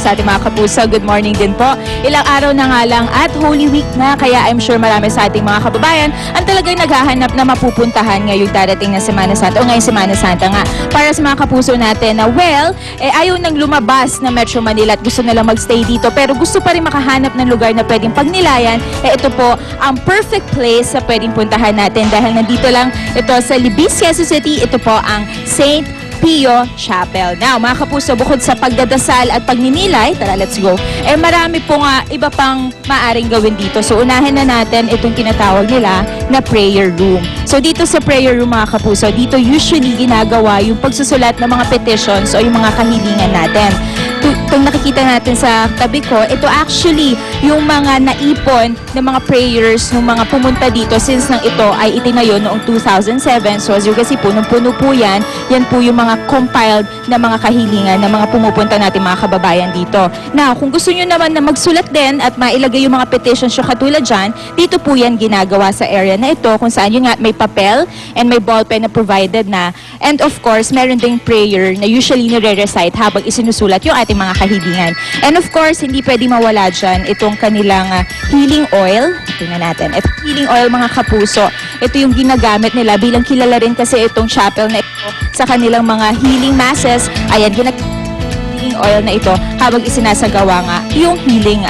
sa ating mga kapuso. Good morning din po. Ilang araw na nga lang at Holy Week na, kaya I'm sure marami sa ating mga kababayan ang talagang naghahanap na mapupuntahan ngayong darating na Semana Santa o ngayong Semana Santa nga. Para sa mga kapuso natin na ayaw nang lumabas na Metro Manila at gusto nalang magstay dito pero gusto pa rin makahanap ng lugar na pwedeng pagnilayan, ito po ang perfect place sa pwedeng puntahan natin dahil nandito lang ito sa Libis, Quezon City. Ito po ang St. Pio Chapel. Now, mga kapuso, bukod sa pagdadasal at pagninilay, tara, let's go, marami po nga iba pang maaring gawin dito. So, unahin na natin itong tinatawag nila na prayer room. So, dito sa prayer room, mga kapuso, dito usually ginagawa yung pagsusulat ng mga petitions o yung mga kahilingan natin. Itong nakikita natin sa tabi ko, ito actually yung mga naipon ng mga prayers ng mga pumunta dito since nang ito ay itinayo noong 2007. So as you can see, punong-puno po yan. Yan po yung mga compiled na mga kahilingan ng mga pumupunta natin mga kababayan dito. Now, kung gusto nyo naman na magsulat din at mailagay yung mga petitions yung katulad dyan, dito po yan ginagawa sa area na ito kung saan yun nga may papel and may ballpen na provided na. And of course, meron ding prayer na usually nire-recite habang isinusulat yung ating mga kahilingan. And of course, hindi pwede mawala dyan itong kanilang healing oil. Tingnan natin. Ito healing oil, mga kapuso. Ito yung ginagamit nila bilang kilala rin kasi itong chapel na ito sa kanilang mga healing masses. Ayan, healing oil na ito habang isinasagawa nga yung healing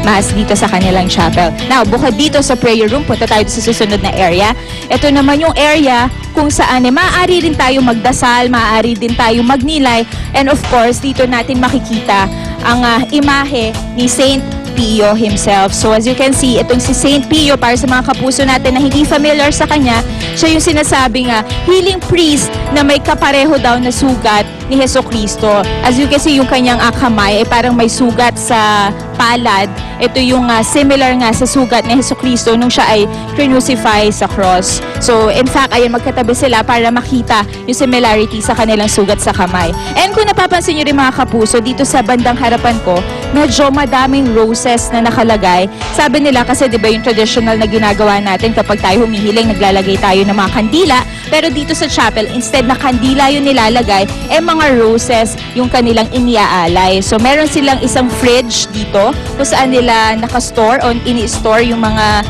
mass dito sa kanilang chapel. Now, bukod dito sa prayer room, punta tayo sa susunod na area. Ito naman yung area kung saan maaari rin tayo magdasal, maaari din tayo magnilay, and of course, dito natin makikita ang imahe ni Saint Pio himself. So as you can see, itong si Saint Pio, para sa mga kapuso natin na hindi familiar sa kanya, siya yung sinasabing healing priest na may kapareho daw na sugat ni Jesucristo. As you can see, yung kanyang kamay ay parang may sugat sa palad. Ito yung similar nga sa sugat ni Jesucristo nung siya ay crucify sa cross. So in fact, ayan, magkatabi sila para makita yung similarity sa kanilang sugat sa kamay. And kung napapansin nyo rin mga kapuso, dito sa bandang harapan ko, medyo madaming roses na nakalagay. Sabi nila kasi 'di ba yung traditional na ginagawa natin kapag tayo humihiling, naglalagay tayo ng mga kandila, pero dito sa chapel instead na kandila yung nilalagay, mga roses yung kanilang iniaalay. So meron silang isang fridge dito kung saan nila nakastore o ini-store yung mga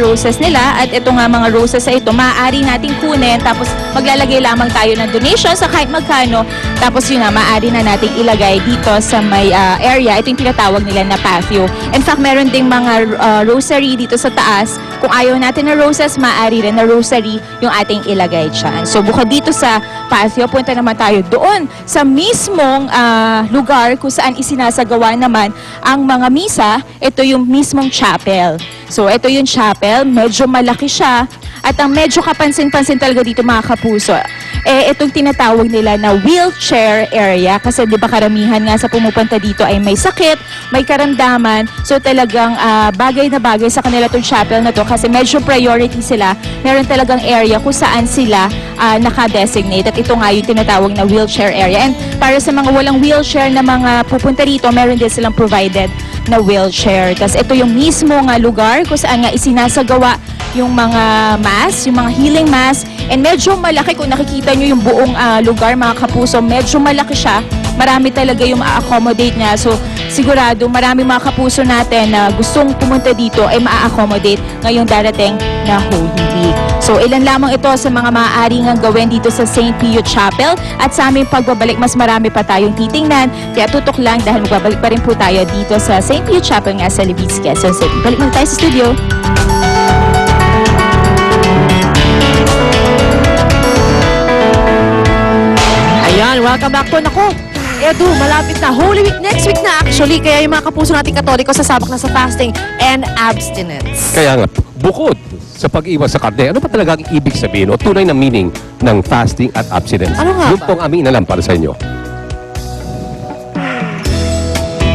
roses nila, at ito nga mga roses sa ito maaari nating kunin tapos maglalagay lamang tayo ng donation sa kahit magkano, tapos yun nga maaari na nating ilagay dito sa may area. Ito yung tinatawag nila na patio. In fact, meron ding mga rosary dito sa taas. Kung ayaw natin na roses, maaari rin na rosary yung ating ilagay dyan. So bukod dito sa patio, punta naman tayo doon sa mismong lugar kung saan isinasagawa naman ang mga misa. Ito yung mismong chapel. So ito yung chapel, medyo malaki siya at ang medyo kapansin-pansin talaga dito mga kapuso, itong tinatawag nila na wheelchair area kasi di ba karamihan nga sa pumupunta dito ay may sakit, may karamdaman, so talagang bagay na bagay sa kanila itong chapel na to kasi medyo priority sila. Meron talagang area kung saan sila naka-designate at ito nga yung tinatawag na wheelchair area. And para sa mga walang wheelchair na mga pupunta dito, meron din silang provided na wheelchair. Tapos ito yung mismo nga lugar kung saan nga isinasagawa yung mga mass, yung mga healing mass. And medyo malaki, kung nakikita nyo yung buong lugar mga kapuso, medyo malaki siya. Marami talaga yung ma-accommodate niya. So sigurado marami mga kapuso natin na gustong pumunta dito ay ma-accommodate ngayong darating na Holy Week. So ilan lamang ito sa mga maaari nga gawin dito sa St. Pio Chapel, at sa aming pagbabalik mas marami pa tayong titingnan. Kaya tutok lang dahil magbabalik pa rin po tayo dito sa St. Pio Chapel nga sa Libis, Quezon City. Balik na tayo sa studio. Ayan, welcome back po. Naku, Edu, malapit na. Holy Week next week na actually. Kaya yung mga kapuso nating Katoliko sasabak na sa fasting and abstinence. Kaya nga, bukod sa pag-iwas sa karne, ano pa talaga ang ibig sabihin o tunay na meaning ng fasting at abstinence? Ano nga Yung ba? pong aming inalam para sa inyo.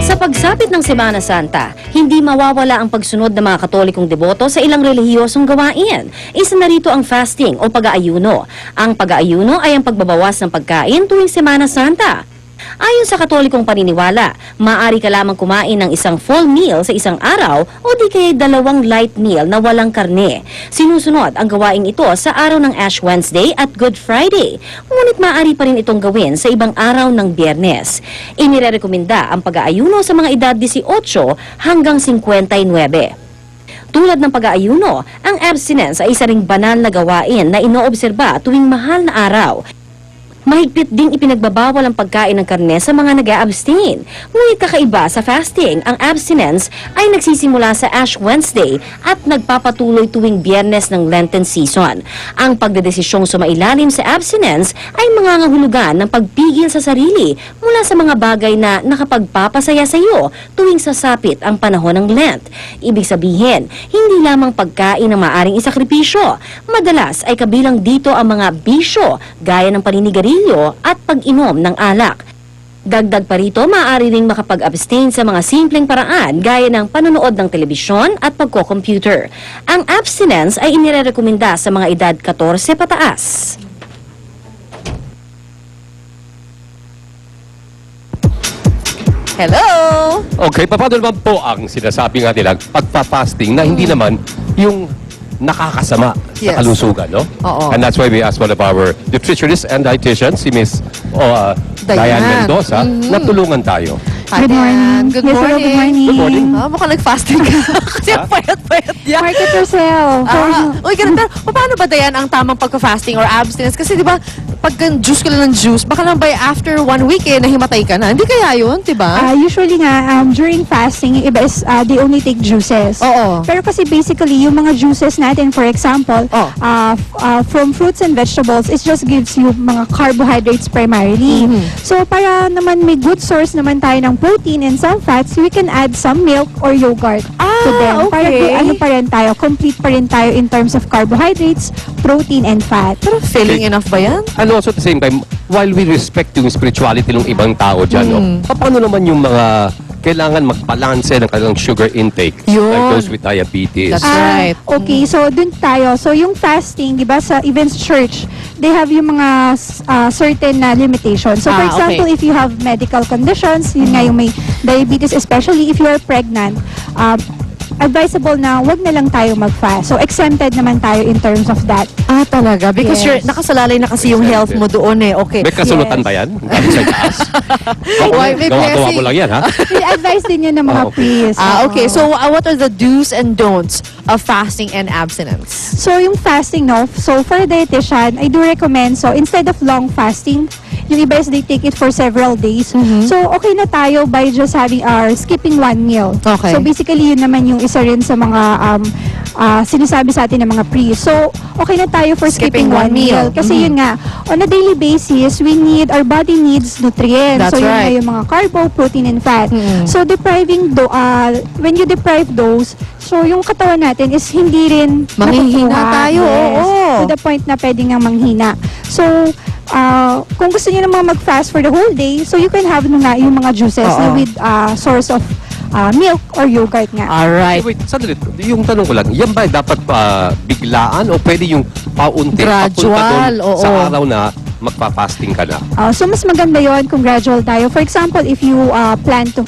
Sa pagsapit ng Semana Santa, hindi mawawala ang pagsunod ng mga Katolikong deboto sa ilang relihiyosong gawain. Isa na rito ang fasting o pag-aayuno. Ang pag-aayuno ay ang pagbabawas ng pagkain tuwing Semana Santa. Ayon sa Katolikong paniniwala, maaari ka lamang kumain ng isang full meal sa isang araw o di kaya 2 light meal na walang karne. Sinusunod ang gawaing ito sa araw ng Ash Wednesday at Good Friday. Ngunit maaari pa rin itong gawin sa ibang araw ng Biyernes. Inirekomenda ang pag-aayuno sa mga edad 18 hanggang 59. Tulad ng pag-aayuno, ang abstinence ay isa ring banal na gawain na inoobserba tuwing mahal na araw. Mahigpit ding ipinagbabawal ang pagkain ng karne sa mga nag-a-abstain. Ngunit kakaiba sa fasting, ang abstinence ay nagsisimula sa Ash Wednesday at nagpapatuloy tuwing Biyernes ng Lenten season. Ang pagdedesisyong sumailalim sa abstinence ay mangangahulugan ng pagpigil sa sarili mula sa mga bagay na nakapagpapasaya sa iyo tuwing sasapit ang panahon ng Lent. Ibig sabihin, hindi lamang pagkain ang maaring isakripisyo. Madalas ay kabilang dito ang mga bisyo gaya ng paninigarilyo at pag-inom ng alak. Dagdag pa rito, maaari ring makapag-abstain sa mga simpleng paraan gaya ng panonood ng telebisyon at pagko-computer. Ang abstinence ay inirekomenda sa mga edad 14 pataas. Hello! Okay, paano naman po ang sinasabi nga nilang pagpa-fasting na hindi naman yung nakakasama Yes. sa kalusugan, no? Oo. And that's why we asked one of our nutritionists and dietitians, si Miss Diane Mendoza, na tulungan tayo. Hi, Good morning. Dan. Good Yes, hello, morning. good morning. Good morning. Mukhang nag-fasting ka. Kasi Ha? payat-payat yan. Market yourself. Uy, ganun. Pero paano ba, Dayan, ang tamang pagka-fasting or abstinence? Kasi di ba, pag juice ka lang ng juice, baka lang by after 1 week, nahimatay ka na. Hindi kaya yun, di ba? Usually nga, during fasting, yung iba is they only take juices. Oo. Pero kasi basically, yung mga juices natin, for example, Oh. from fruits and vegetables, it just gives you mga carbohydrates primarily. So, para naman may good source naman tayo ng protein and some fats, we can add some milk or yogurt to them. Para okay. ano pa rin tayo, complete pa rin tayo in terms of carbohydrates, protein, and fat. Pero filling enough ba yan? And also at the same time, while we respect yung spirituality ng ibang tao dyan, no? Paano naman yung mga kailangan magbalanse ng kanilang sugar intake? Yun. Like those with diabetes. That's right. Okay, so dun tayo. So yung fasting, di ba, sa even sa church, they have yung mga certain na limitations. So for Ah, example, okay. if you have medical conditions, yun nga yung may diabetes, especially if you are pregnant, advisable na wag na lang tayo mag-fast. So exempted naman tayo in terms of that. Ah, talaga? Because Yes. you're, nakasalalay na kasi yung health mo doon okay. May kasulutan Yes. ba yan? Galing sa taas? Why, may Gawa-gawa blessing. mo lang yan, ha? I-advise din yun ng mga Ah, okay. priests. Okay. So, what are the do's and don'ts of fasting and abstinence? So, yung fasting, no? So, for a dietitian, I do recommend, so, instead of long fasting, yung iba is they take it for several days. So, okay na tayo by just having skipping 1 meal. Okay. So, basically, yun naman yung isa rin sa mga sinasabi sa atin ng mga priests. So, okay na tayo for Skipping skipping one 1 meal. meal. Kasi yun nga, on a daily basis, our body needs nutrients. That's so, yun right. nga yung mga carbo, protein, and fat. So, when you deprive those, so yung katawan natin is hindi rin Manghihina makukuha. tayo, oo. To the point na pwede nga manghina. So, kung gusto niyo naman mag-fast for the whole day, so you can have nga yung mga juices Oo. na with source of milk or yogurt nga. Alright. Wait, sandali. Yung tanong ko lang, yan ba dapat biglaan o pwede yung paunti Gradual, papunta doon oo. sa araw na magpa-fasting ka na? So, mas maganda yon kung gradual tayo. For example, if you plan to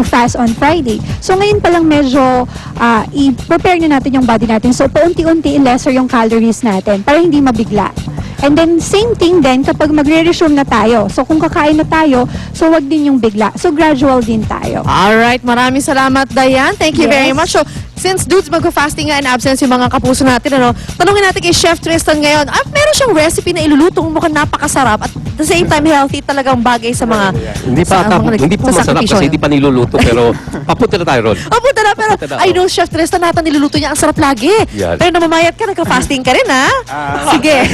fast on Friday, so ngayon pa lang medyo i-prepare na natin yung body natin. So, paunti-unti lesser yung calories natin para hindi mabigla. And then, same thing din kapag magre-resume na tayo. So, kung kakain na tayo, so wag din yung bigla. So, gradual din tayo. Alright, maraming salamat, Dayan. Thank you Yes. very much. So, since dudes magka-fasting nga and abstinence yung mga kapuso natin, tanungin natin kay Chef Tristan ngayon, meron siyang recipe na ilulutong mukhang napakasarap at at the same time healthy, talagang bagay sa mga Hindi pa sa mga hindi pa sa masarap sakripisyo kasi na. hindi pa niluluto pero papunta na tayo ron. Punta na, pero Punta na, I know Chef Tristan natin niluluto niya, ang sarap lagi. Yan. Pero namamayat ka, nagka-fasting ka rin, ha? Sige.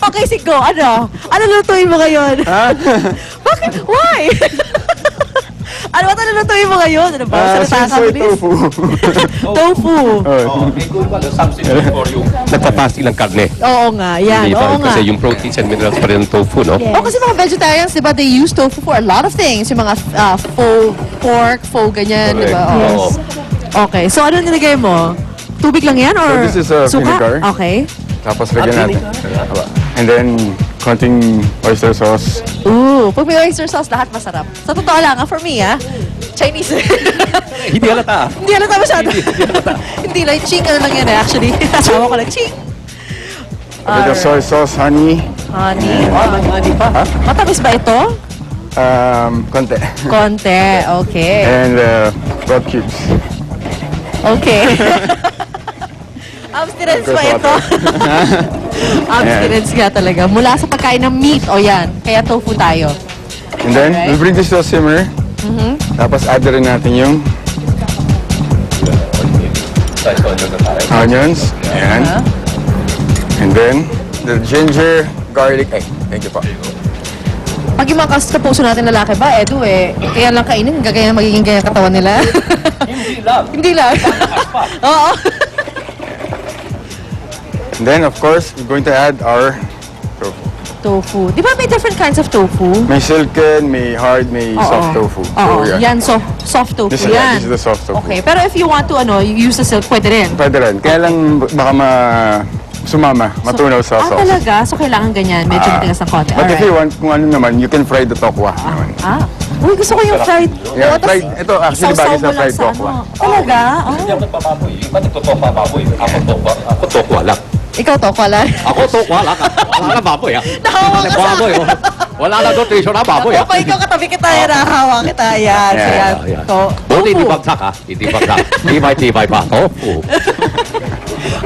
Okay, sige, go. Ano lutuin mo ngayon? Bakit? Why? Ano ba lulutuin mo ngayon? Ano ba? Tofu. Tofu. Substitute for yung nagpa-fasting ng karne. Oo nga, yan. Di ba? Oo nga. Kasi yung proteins and minerals pa rin ng tofu, no? Yes. Oh, kasi mga vegetarians, di ba, they use tofu for a lot of things. Yung mga faux pork, faux ganyan, di ba? Correct. Oo. Yes. Okay, so ano nilagay mo? Tubig lang yan or So this is suka? vinegar. Okay. Tapos lagyan natin. And then, konting oyster sauce. Ooh, pag may oyster sauce, lahat masarap. Sa totoo lang, for me, Chinese. Hindi halata. Hindi halata masyado. Hindi lang, ching ano lang yan actually. Asawa ko lang, ching. A bit of soy sauce, honey. Honey. Hindi pa. Matamis ba ito? Konti. Konti, okay. And goat cubes. Okay. Abstinence ba ito? Abstinence nga talaga. Mula sa pagkain ng meat, o yan. Kaya tofu tayo. And then, Alright. we'll bring this to a simmer. Tapos add rin natin yung onions. Ayan. And then, the ginger, garlic. Ay, thank you po. Pag yung mga kapuso natin lalaki ba, Edu kaya lang kainin, magiging ganyan katawan nila. Hindi lang. Hindi lang. Oo. And then, of course, we're going to add our tofu. Tofu. Di ba may different kinds of tofu? May silken, may hard, may soft tofu. Oo, So, yan. So, soft tofu This is, yan. this is the soft tofu. Okay, pero if you want to use the silk, pwede rin. Pwede rin. Kaya lang baka sumama, matunaw sa sauce. Talaga? So, kailangan ganyan. Medyo matigas ng konti. But if you Alright. want, kung ano naman, you can fry the tokwa naman. Uy, gusto ko yung fried. Yeah, Oo, tas fried. Ito, actually, isawsaw bagay sa mo lang fried tokwa. Talaga? Hindi ako nagpapaboy. Yung iba nagtotokwa baboy. Ako tokwa lang. Ikaw to, lang. Ako tokwa lang. Wala na baboy ah. Nahawa ka sa baboy. Wala na nutrition na baboy ah. Ako pa, ikaw katabi kita, nahawa kita. Yan. So, yan. To. Buti hindi Tofu. bagsak ah. Hindi bagsak. Tibay-tibay pa.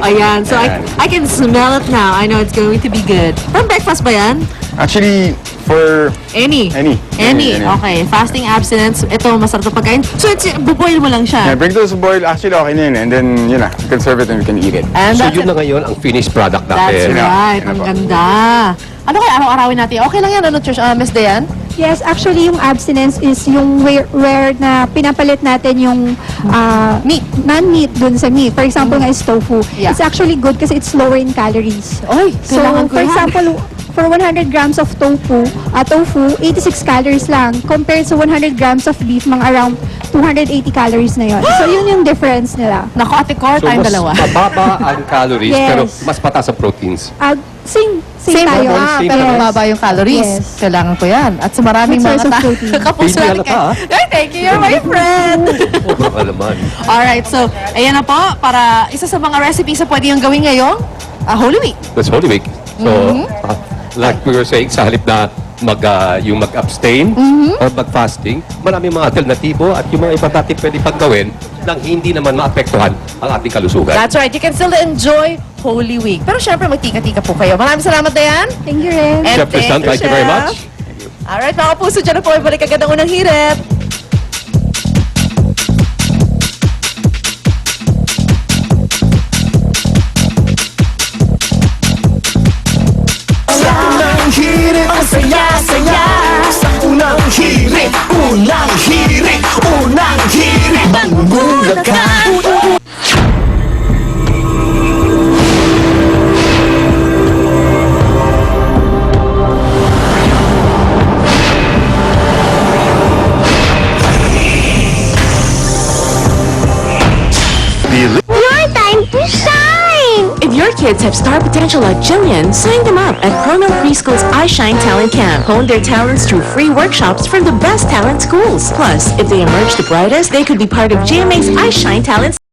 Ayan. So, I can smell it now. I know it's going to be good. From breakfast ba yan? Actually, for Any. Any. Okay. Fasting abstinence. Ito, masarap na pagkain. So, buboil mo lang siya. yeah, bring those boil. Actually, okay na yun. And then, yun na, you can serve it and we can eat it. And So that's yun na ngayon ang finished product That's natin. right. Yun Ang na po. ganda. Ano kaya araw-arawin natin? Okay lang yan, Miss Dayan? Yes, actually yung abstinence is yung where na pinapalit natin yung Meat. non-meat dun sa meat. For example nga is tofu. Yeah. It's actually good kasi it's lower in calories. Oy, So, kailangan ko for yan. example, for 100 grams of tofu, 86 calories lang. Compared sa 100 grams of beef, mga around 280 calories na yon. So, yun yung difference nila. Naku, Ate Cor, So tayong mas dalawa. mababa ang calories Yes. pero mas pataas ang proteins. Same tayo. same pero Yes. mababa yung calories. Yes. Kailangan ko yan. At sa maraming Good mga source of protein. kapuso Hindi natin halata, Ay, thank you. You're my friend. Sobrang alaman. Alright, so, ayan na po. Para isa sa mga recipes na pwede yung gawin ngayong Holy Week. That's Holy Week. So, like we were saying, sa halip na yung mag-abstain or mag-fasting, maraming mga alternatibo at yung mga iba natin pwede paggawin nang hindi naman maapektuhan ang ating kalusugan. That's right. You can still enjoy Holy Week. Pero syempre, magtika-tika po kayo. Maraming salamat, Dayan. Thank you rin. And Chef Tristan, thank you very Chef. much. Alright, mga puso, dyan na po. Ibalik agad ang unang hirit. Unang hirit, ang saya-saya. Sa unang hirit, unang hirit, unang hirit. Magugulat ka. Your time to shine! If your kids have star potential like Jillian, sign them up at Cornell Preschool's iShine Talent Camp. Hone their talents through free workshops from the best talent schools. Plus, if they emerge the brightest, they could be part of GMA's iShine Talent